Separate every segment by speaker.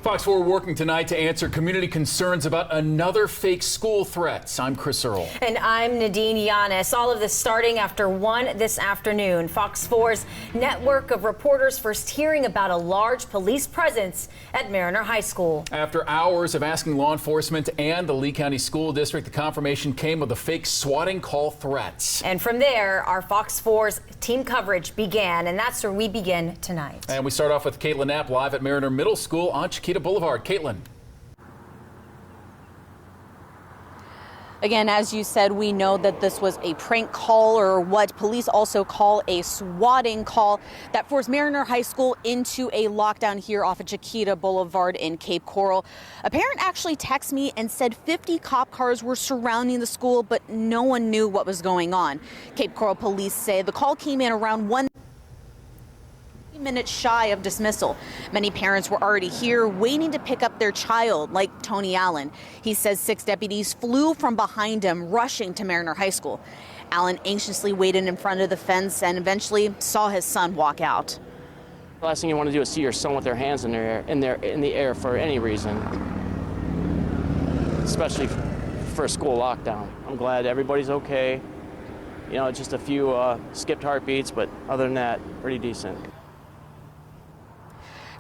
Speaker 1: Fox 4 working tonight to answer community concerns about another fake school threat. I'm Chris Earle.
Speaker 2: And I'm Nadine Yanis. All of this starting after 1 this afternoon. Fox 4's network of reporters first hearing about a large police presence at Mariner High School.
Speaker 1: After hours of asking law enforcement and the Lee County School District, the confirmation came of a fake swatting call threats.
Speaker 2: And from there, our Fox 4's team coverage began, and that's where we begin tonight.
Speaker 1: And we start off with Caitlin Knapp live at Mariner Middle School on Chiquita Boulevard. Caitlin.
Speaker 3: Again, as you said, we know that this was a prank call, or what police also call a swatting call, that forced Mariner High School into a lockdown here off of Chiquita Boulevard in Cape Coral. A parent actually texted me and said 50 cop cars were surrounding the school, but no one knew what was going on. Cape Coral police say the call came in around 1 minutes shy of dismissal. Many parents were already here waiting to pick up their child, like Tony Allen. He says 6 deputies flew from behind him, rushing to Mariner High School. Allen anxiously waited in front of the fence and eventually saw his son walk out.
Speaker 4: The last thing you want to do is see your son with their hands in the air for any reason, especially for a school lockdown. I'm glad everybody's okay. You know, just a few skipped heartbeats, but other than that, pretty decent.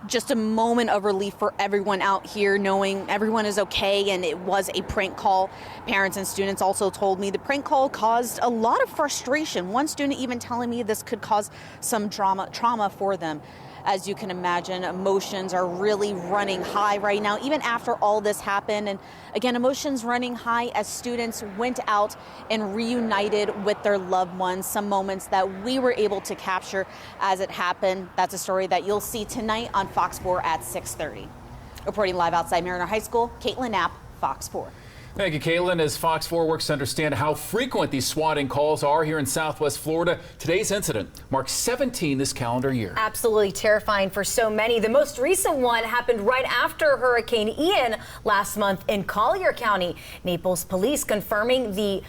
Speaker 3: Just a moment of relief for everyone out here, knowing everyone is okay and it was a prank call. Parents and students also told me the prank call caused a lot of frustration. One student even telling me this could cause some trauma for them. As you can imagine, emotions are really running high right now, even after all this happened. And again, emotions running high as students went out and reunited with their loved ones. Some moments that we were able to capture as it happened. That's a story that you'll see tonight on Fox 4 at 6:30. Reporting live outside Mariner High School, Caitlin Knapp, Fox 4.
Speaker 1: Thank you, Caitlin. As Fox 4 works to understand how frequent these swatting calls are here in Southwest Florida, today's incident marks 17 this calendar year.
Speaker 2: Absolutely terrifying for so many. The most recent one happened right after Hurricane Ian last month in Collier County. Naples police confirming the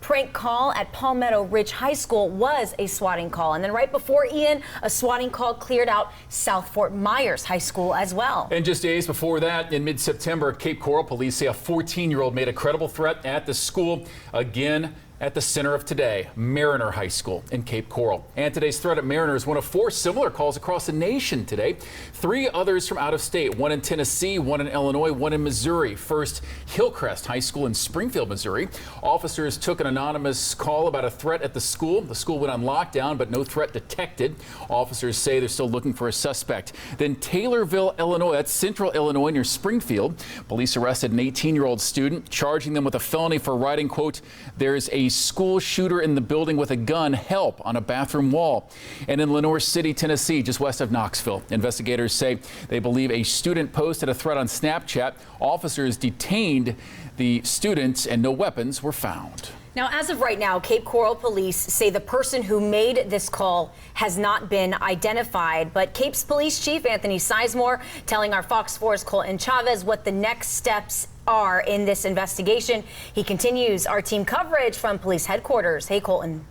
Speaker 2: prank call at Palmetto Ridge High School was a swatting call. And then right before Ian, a swatting call cleared out South Fort Myers High School as well.
Speaker 1: And just days before that, in mid-September, Cape Coral police say a 14-year-old made a credible threat at the school. Again, at the center of today, Mariner High School in Cape Coral. And today's threat at Mariner is one of 4 similar calls across the nation today. 3 others from out of state, 1 in Tennessee, 1 in Illinois, 1 in Missouri. First, Hillcrest High School in Springfield, Missouri. Officers took an anonymous call about a threat at the school. The school went on lockdown, but no threat detected. Officers say they're still looking for a suspect. Then Taylorville, Illinois, that's central Illinois near Springfield. Police arrested an 18-year-old student, charging them with a felony for writing, quote, "There's a school shooter in the building with a gun, help," on a bathroom wall. And in Lenoir City, Tennessee, just west of Knoxville, investigators say they believe a student posted a threat on Snapchat. Officers detained the students and no weapons were found.
Speaker 2: Now, as of right now, Cape Coral police say the person who made this call has not been identified. But Cape's police chief, Anthony Sizemore, telling our Fox 4's Colton Chavez what the next steps are in this investigation. He continues our team coverage from police headquarters. Hey, Colton.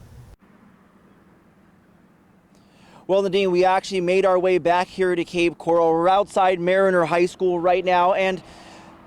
Speaker 5: Well, Nadine, we actually made our way back here to Cape Coral. We're outside Mariner High School right now, and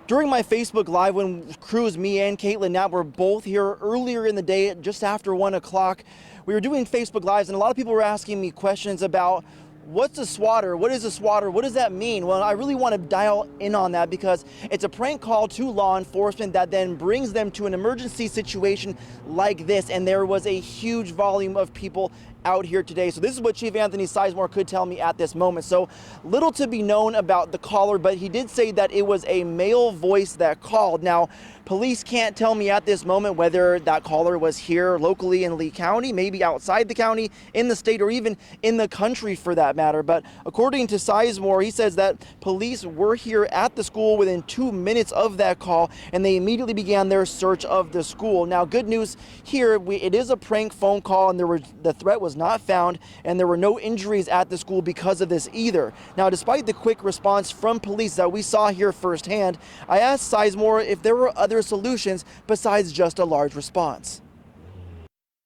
Speaker 5: during my Facebook Live, when crews, me and Caitlin Knapp, were both here earlier in the day, just after 1 o'clock, we were doing Facebook Lives, and a lot of people were asking me questions about what's a swatter? What is a swatter? What does that mean? Well, I really want to dial in on that because it's a prank call to law enforcement that then brings them to an emergency situation like this. And there was a huge volume of people out here today. So this is what Chief Anthony Sizemore could tell me at this moment. So little to be known about the caller, but he did say that it was a male voice that called. Now, police can't tell me at this moment whether that caller was here locally in Lee County, maybe outside the county, in the state, or even in the country for that matter. But according to Sizemore, he says that police were here at the school within 2 minutes of that call, and they immediately began their search of the school. Now, good news here, it is a prank phone call, and the threat was not found, and there were no injuries at the school because of this either. Now, despite the quick response from police that we saw here firsthand, I asked Sizemore if there were other solutions besides just a large response.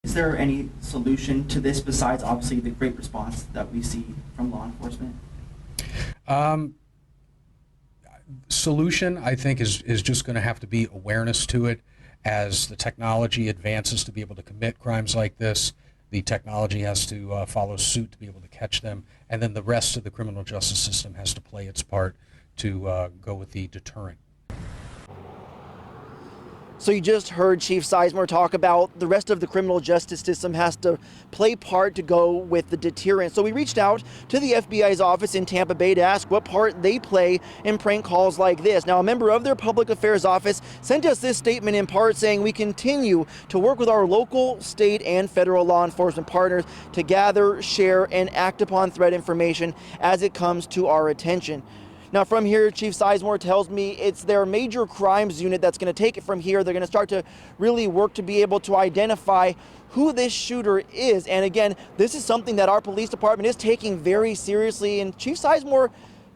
Speaker 6: Is there any solution to this besides obviously the great response that we see from law enforcement?
Speaker 7: solution, I think, is just going to have to be awareness to it. As the technology advances to be able to commit crimes like this, the technology has to follow suit to be able to catch them, and then the rest of the criminal justice system has to play its part to go with the deterrent.
Speaker 5: So you just heard Chief Sizemore talk about the rest of the criminal justice system has to play part to go with the deterrent. So we reached out to the FBI's office in Tampa Bay to ask what part they play in prank calls like this. Now, a member of their public affairs office sent us this statement in part saying we continue to work with our local, state, and federal law enforcement partners to gather, share, and act upon threat information as it comes to our attention. Now from here, Chief Sizemore tells me it's their major crimes unit that's going to take it from here. They're going to start to really work to be able to identify who this shooter is. And again, this is something that our police department is taking very seriously. And Chief Sizemore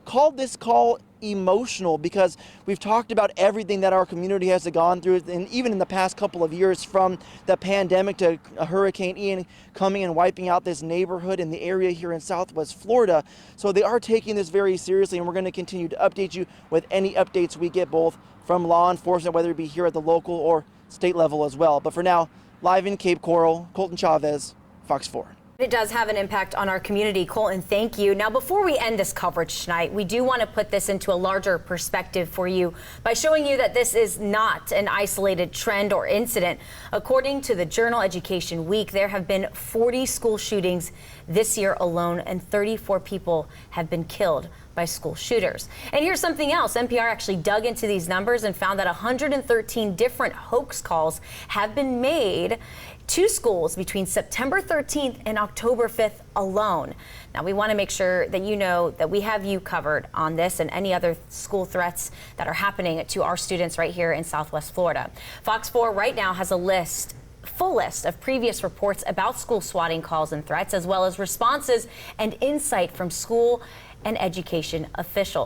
Speaker 5: called this call emotional because we've talked about everything that our community has gone through, and even in the past couple of years, from the pandemic to Hurricane Ian coming and wiping out this neighborhood in the area here in Southwest Florida. So they are taking this very seriously, and we're going to continue to update you with any updates we get, both from law enforcement, whether it be here at the local or state level as well. But for now, live in Cape Coral, Colton Chavez, Fox 4.
Speaker 2: It does have an impact on our community. Colton, thank you. Now, before we end this coverage tonight, we do want to put this into a larger perspective for you by showing you that this is not an isolated trend or incident. According to the journal Education Week, there have been 40 school shootings this year alone, and 34 people have been killed by school shooters. And here's something else. NPR actually dug into these numbers and found that 113 different hoax calls have been made to schools between September 13th and October 5th alone. Now, we want to make sure that you know that we have you covered on this and any other school threats that are happening to our students right here in Southwest Florida. Fox 4 right now has a full list of previous reports about school swatting calls and threats, as well as responses and insight from school and education officials.